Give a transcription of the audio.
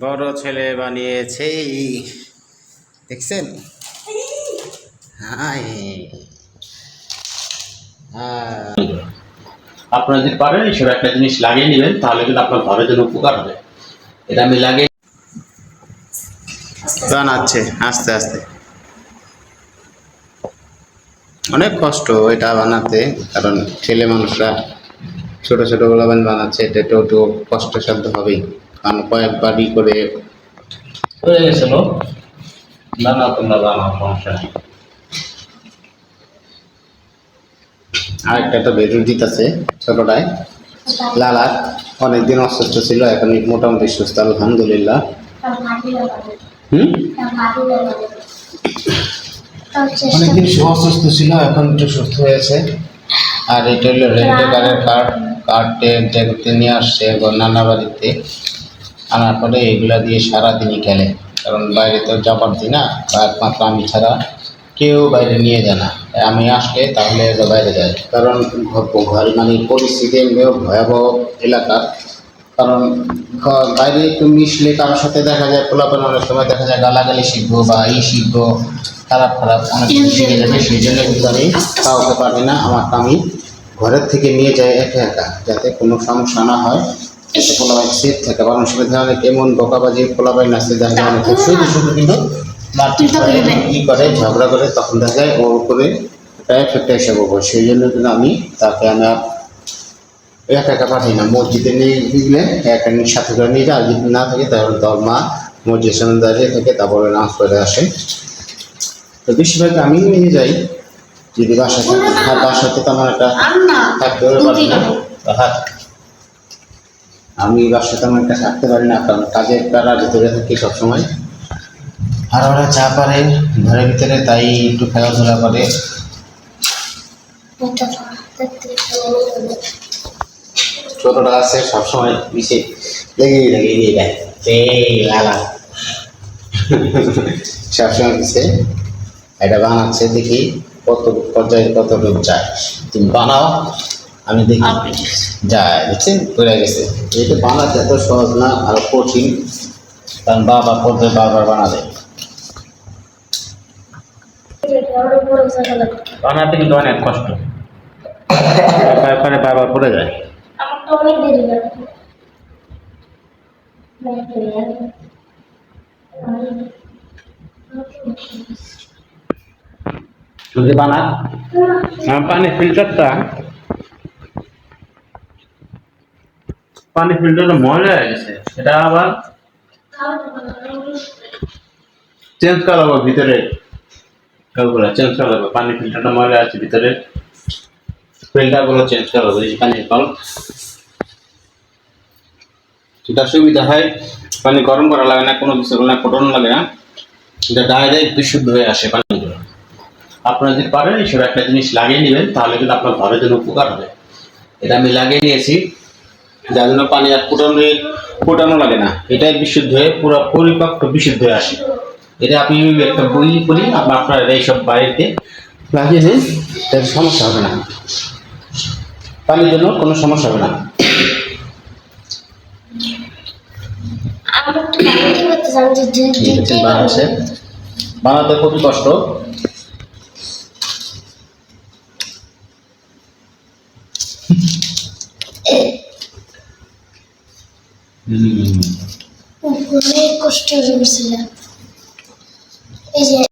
বড় ছেলে বানিয়েছে, দেখছেন? আপনারা যদি পারেন এইসব একটা জিনিস লাগিয়ে নেবেন, তাহলে কিন্তু আপনার ঘরের জন্য উপকার হবে। এটা আমি লাগিয়ে বানাচ্ছে আস্তে আস্তে। অনেক কষ্ট এটা বানাতে, কারণ ছেলে মানুষরা ছোট ছোট গোলাবান বানাচ্ছে, এটা একটু কষ্টসাধ্য হবেই, কারণ কয়েকবারই করে হয়ে গেছিল। তোমরা বানাও, সমস্যা নেই। আরেকটা তো বেলুন দিতেছে ছোটটায়। লালা অনেকদিন অসুস্থ ছিল, এখন মোটামুটি সুস্থ আলহামদুলিল্লাহ। অনেকদিন অসুস্থ ছিল, এখন একটু সুস্থ হয়েছে। আর এটা হলো রেন্টে কারের কার্ডে দেখতে নিয়ে আসছে নানা বাড়িতে। আনার পরে এগুলা দিয়ে সারাদিনই খেলে, কারণ বাইরে তো যাবার দিই না, একমাত্র আমি ছাড়া কেউ বাইরে নিয়ে যায় না। আমি আসলে তাহলে এরা বাইরে যায়, কারণ ঘর মানে পরিস্থিতি এমনিও ভয়াবহ এলাকার। কারণ বাইরে একটু মিশলে কারোর সাথে দেখা যায় পোলাপান, অনেক সময় দেখা যায় গালাগালি শিখবো বা শিখবো, খারাপ খারাপ অনেক কিছু শিখে যাবে। সেই জন্য কিন্তু আমি কাউকে পারি না, আমারটা আমি ঘরের থেকে নিয়ে যাই একা একা, যাতে কোনো সমস্যা না হয়, যাতে পোলাপাই সেফ থাকে। কারণ সময় অনেক এমন বোকাবাজি পোলাপাই নাচতে দেখা যায়, অনেক শুধু শুধু কিন্তু মারপিট করে, ই করে, ঝগড়া করে, তখন দেখা যায় ওর উপরে একটা এফেক্ট এসে পড়বো। সেই জন্য কিন্তু আমি তাকে আমার একা একা পাঠাই না, মসজিদে নিয়ে দিলে একটা সাথে করে নিয়ে যায়। আর যদি না থাকে তাহলে তোর মা মসজিদের সামনে দাঁড়িয়ে থাকে, তারপরে নামাজ পড়ে আসে। তো বেশিরভাগ আমি নিয়ে যাই যদি বাসায় থাকে। হ্যাঁ, বাসাতে তো আমার একটা থাকতে পারি না। হ্যাঁ, আমি বাসাতে আমার একটা থাকতে পারি না, কারণ কাজের তারা ভিতরে থাকি সবসময়। আর ওরা যা পারে ঘরের ভিতরে তাই একটু খেলাধুলা করে। ছোটটা আছে সবসময় পিছিয়ে লেগে যায়, লালা সবসময় পিছিয়ে। এটা বানাচ্ছে, দেখি কত পর্যায়ে কতটুকু যায়। তুমি বানাও, আমি দেখি যায়। দেখছেন পড়ে গেছে। এটা বানাতে এত সহজ না, আরো কঠিন, কারণ বাবা পড়তে বারবার বানাবে। বানাতে কিন্তু অনেক কষ্ট, তারপরে বাবা পড়ে যায়। যদি বানা পানি ফিল্টারটা ময়লা হয়ে গেছে, সেটা আবার চেঞ্জ করা হবে। ভিতরে চেঞ্জ করা হবে, পানি ফিল্টারটা ময়লা আছে ভিতরে, ফিল্টারগুলো চেঞ্জ করা হবে। পানির কল যেটা সুবিধা হয়, পানি গরম করা লাগে না, কোনো কিছু না, ফোটানো লাগে না, এটা ডাইরেক্ট বিশুদ্ধ হয়ে আসে পানিগুলো। আপনারা যদি পারেন এইসব একটা জিনিস লাগিয়ে নেবেন, তাহলে কিন্তু আপনার ঘরের জন্য উপকার হবে। এটা আমি লাগিয়ে নিয়েছি, যার জন্য পানি আর ফোটানো লাগে না, এটাই বিশুদ্ধ হয়ে পুরো পরিপক্ক বিশুদ্ধ হয়ে আসে। এটা আপনি একটা বই করি আপনার এইসব বাড়িতে লাগিয়ে নিন, তাহলে সমস্যা হবে না, পানির জন্য কোনো সমস্যা হবে না। বানাতে খুবই কষ্ট। অনেক কষ্ট হয়েছিল এই যে